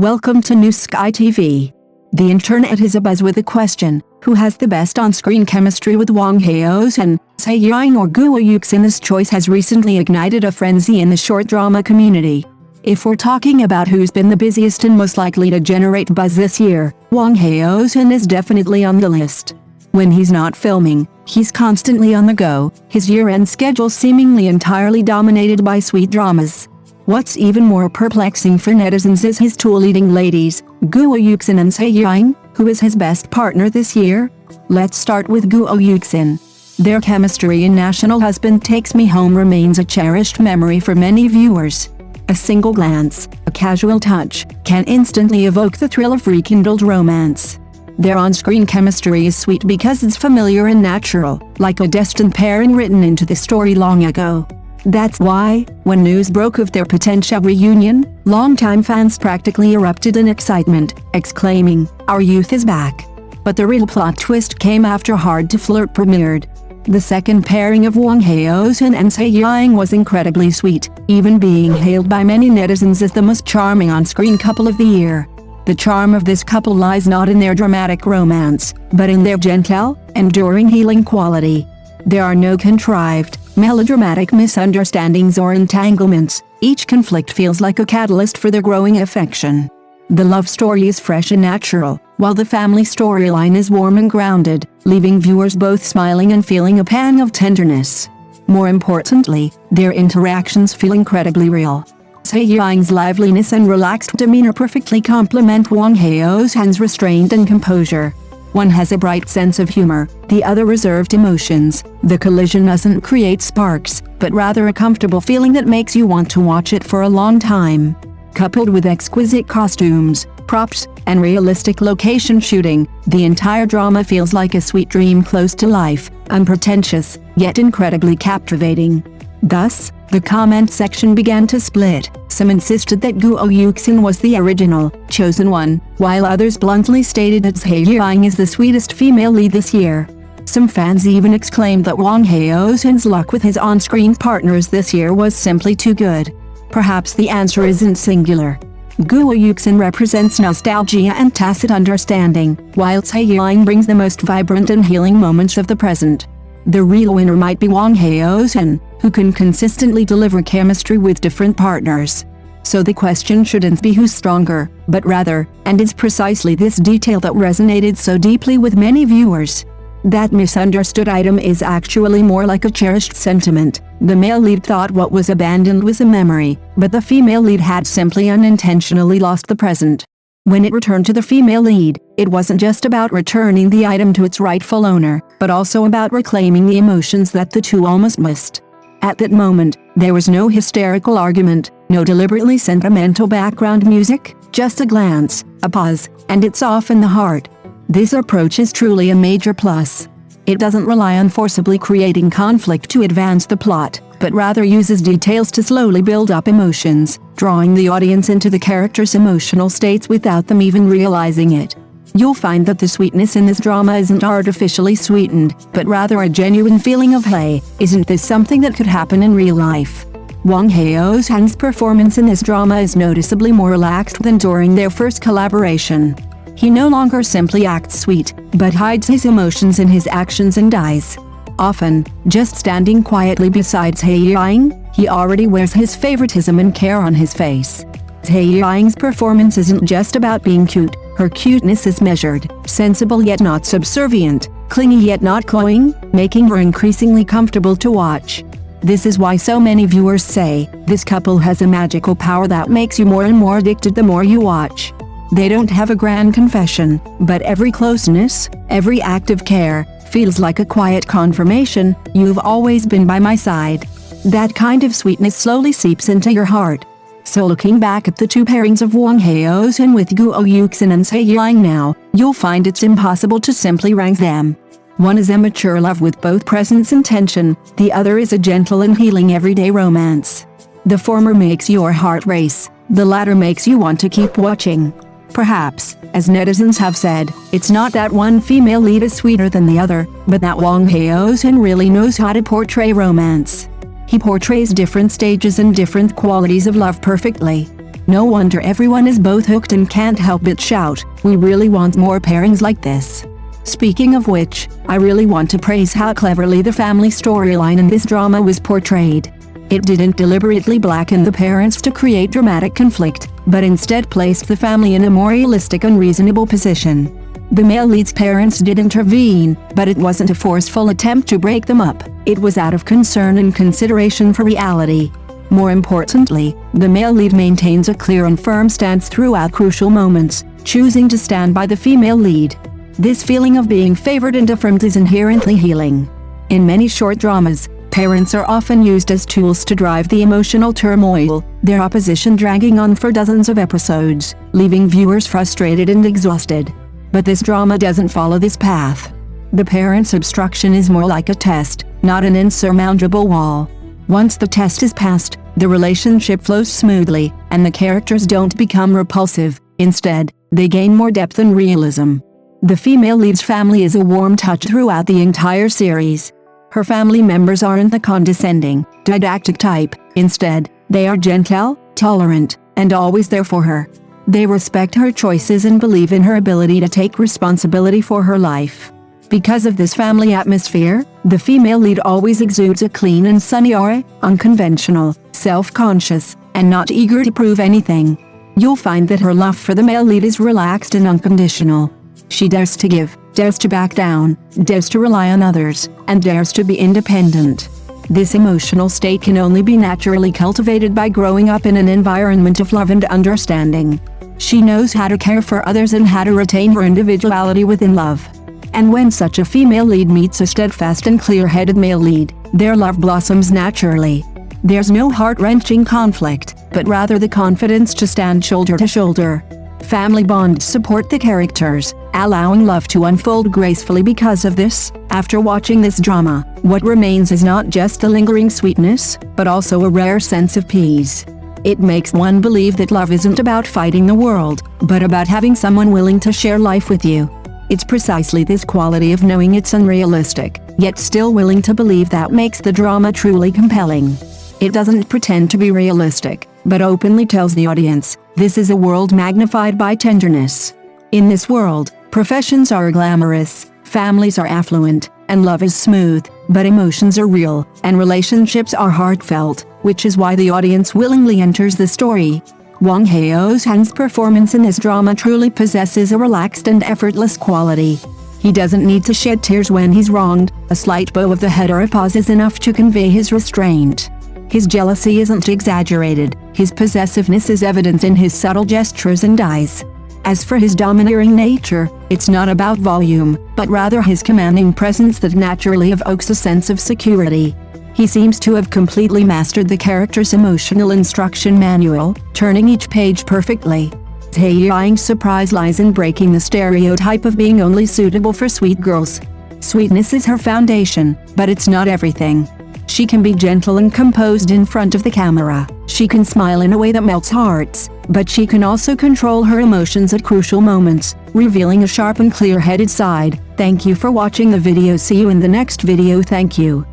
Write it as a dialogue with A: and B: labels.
A: Welcome to New Sky TV. The internet is abuzz with the question, who has the best on-screen chemistry with Wang Haozhen, Seyang or Guo Yudsen? This choice has recently ignited a frenzy in the short drama community. If we're talking about who's been the busiest and most likely to generate buzz this year, Wang Haozhen is definitely on the list. When he's not filming, he's constantly on the go, his year-end schedule seemingly entirely dominated by sweet dramas. What's even more perplexing for netizens is his two leading ladies, Guo Yudsen and Seyang, who is his best partner this year. Let's start with Guo Yudsen. Their chemistry in National Husband Takes Me Home remains a cherished memory for many viewers. A single glance, a casual touch, can instantly evoke the thrill of rekindled romance. Their on-screen chemistry is sweet because it's familiar and natural, like a destined pairing written into the story long ago. That's why, when news broke of their potential reunion, longtime fans practically erupted in excitement, exclaiming, "Our youth is back!" But the real plot twist came after Hard to Flirt premiered. The second pairing of Wang Haozhen and Seyang was incredibly sweet, even being hailed by many netizens as the most charming on-screen couple of the year. The charm of this couple lies not in their dramatic romance, but in their gentle, enduring healing quality. There are no contrived, melodramatic misunderstandings or entanglements. Each conflict feels like a catalyst for their growing affection. The love story is fresh and natural, while the family storyline is warm and grounded, leaving viewers both smiling and feeling a pang of tenderness. More importantly, their interactions feel incredibly real. Seyang's liveliness and relaxed demeanor perfectly complement Wang Haozhen's restraint and composure. One has a bright sense of humor, the other reserved emotions. The collision doesn't create sparks, but rather a comfortable feeling that makes you want to watch it for a long time. Coupled with exquisite costumes, props, and realistic location shooting, the entire drama feels like a sweet dream close to life, unpretentious, yet incredibly captivating. Thus, the comment section began to split. Some insisted that Guo Yudsen was the original, chosen one, while others bluntly stated that Yiying is the sweetest female lead this year. Some fans even exclaimed that Wang Haozhen's luck with his on-screen partners this year was simply too good. Perhaps the answer isn't singular. Guo Yudsen represents nostalgia and tacit understanding, while Yiying brings the most vibrant and healing moments of the present. The real winner might be Wang Haozhen, who can consistently deliver chemistry with different partners. So the question shouldn't be who's stronger, but rather, and it's precisely this detail that resonated so deeply with many viewers. That misunderstood item is actually more like a cherished sentiment. The male lead thought what was abandoned was a memory, but the female lead had simply unintentionally lost the present. When it returned to the female lead, it wasn't just about returning the item to its rightful owner, but also about reclaiming the emotions that the two almost missed. At that moment, there was no hysterical argument, no deliberately sentimental background music, just a glance, a pause, and it's off in the heart. This approach is truly a major plus. It doesn't rely on forcibly creating conflict to advance the plot, but rather uses details to slowly build up emotions, drawing the audience into the characters' emotional states without them even realizing it. You'll find that the sweetness in this drama isn't artificially sweetened, but rather a genuine feeling of, "Hey, isn't this something that could happen in real life?" Wang Haozhen's performance in this drama is noticeably more relaxed than during their first collaboration. He no longer simply acts sweet, but hides his emotions in his actions and eyes. Often, just standing quietly beside Yiying, he already wears his favoritism and care on his face. Yiying's performance isn't just about being cute. Her cuteness is measured, sensible yet not subservient, clingy yet not cloying, making her increasingly comfortable to watch. This is why so many viewers say, this couple has a magical power that makes you more and more addicted the more you watch. They don't have a grand confession, but every closeness, every act of care, feels like a quiet confirmation, "You've always been by my side." That kind of sweetness slowly seeps into your heart. So looking back at the two pairings of Wang Haozhen with Guo Yudsen and Seyang now, you'll find it's impossible to simply rank them. One is a mature love with both presence and tension, the other is a gentle and healing everyday romance. The former makes your heart race, the latter makes you want to keep watching. Perhaps, as netizens have said, it's not that one female lead is sweeter than the other, but that Wang Haozhen really knows how to portray romance. He portrays different stages and different qualities of love perfectly. No wonder everyone is both hooked and can't help but shout, "We really want more pairings like this." Speaking of which, I really want to praise how cleverly the family storyline in this drama was portrayed. It didn't deliberately blacken the parents to create dramatic conflict, but instead placed the family in a more realistic and reasonable position. The male lead's parents did intervene, but it wasn't a forceful attempt to break them up. It was out of concern and consideration for reality. More importantly, the male lead maintains a clear and firm stance throughout crucial moments, choosing to stand by the female lead. This feeling of being favored and affirmed is inherently healing. In many short dramas, parents are often used as tools to drive the emotional turmoil, their opposition dragging on for dozens of episodes, leaving viewers frustrated and exhausted. But this drama doesn't follow this path. The parents' obstruction is more like a test, not an insurmountable wall. Once the test is passed, the relationship flows smoothly, and the characters don't become repulsive. Instead, they gain more depth and realism. The female lead's family is a warm touch throughout the entire series. Her family members aren't the condescending, didactic type. Instead, they are gentle, tolerant, and always there for her. They respect her choices and believe in her ability to take responsibility for her life. Because of this family atmosphere, the female lead always exudes a clean and sunny aura, unconventional, self-conscious, and not eager to prove anything. You'll find that her love for the male lead is relaxed and unconditional. She dares to give, dares to back down, dares to rely on others, and dares to be independent. This emotional state can only be naturally cultivated by growing up in an environment of love and understanding. She knows how to care for others and how to retain her individuality within love. And when such a female lead meets a steadfast and clear-headed male lead, their love blossoms naturally. There's no heart-wrenching conflict, but rather the confidence to stand shoulder to shoulder. Family bonds support the characters, allowing love to unfold gracefully. Because of this, after watching this drama, what remains is not just the lingering sweetness, but also a rare sense of peace. It makes one believe that love isn't about fighting the world, but about having someone willing to share life with you. It's precisely this quality of knowing it's unrealistic, yet still willing to believe, that makes the drama truly compelling. It doesn't pretend to be realistic, but openly tells the audience, this is a world magnified by tenderness. In this world, professions are glamorous, families are affluent, and love is smooth, but emotions are real, and relationships are heartfelt, which is why the audience willingly enters the story. Wang Haozhen's performance in this drama truly possesses a relaxed and effortless quality. He doesn't need to shed tears when he's wronged, a slight bow of the head or a pause is enough to convey his restraint. His jealousy isn't exaggerated, his possessiveness is evident in his subtle gestures and eyes. As for his domineering nature, it's not about volume, but rather his commanding presence that naturally evokes a sense of security. He seems to have completely mastered the character's emotional instruction manual, turning each page perfectly. Yiying's surprise lies in breaking the stereotype of being only suitable for sweet girls. Sweetness is her foundation, but it's not everything. She can be gentle and composed in front of the camera. She can smile in a way that melts hearts, but she can also control her emotions at crucial moments, revealing a sharp and clear-headed side. Thank you for watching the video. See you in the next video. Thank you.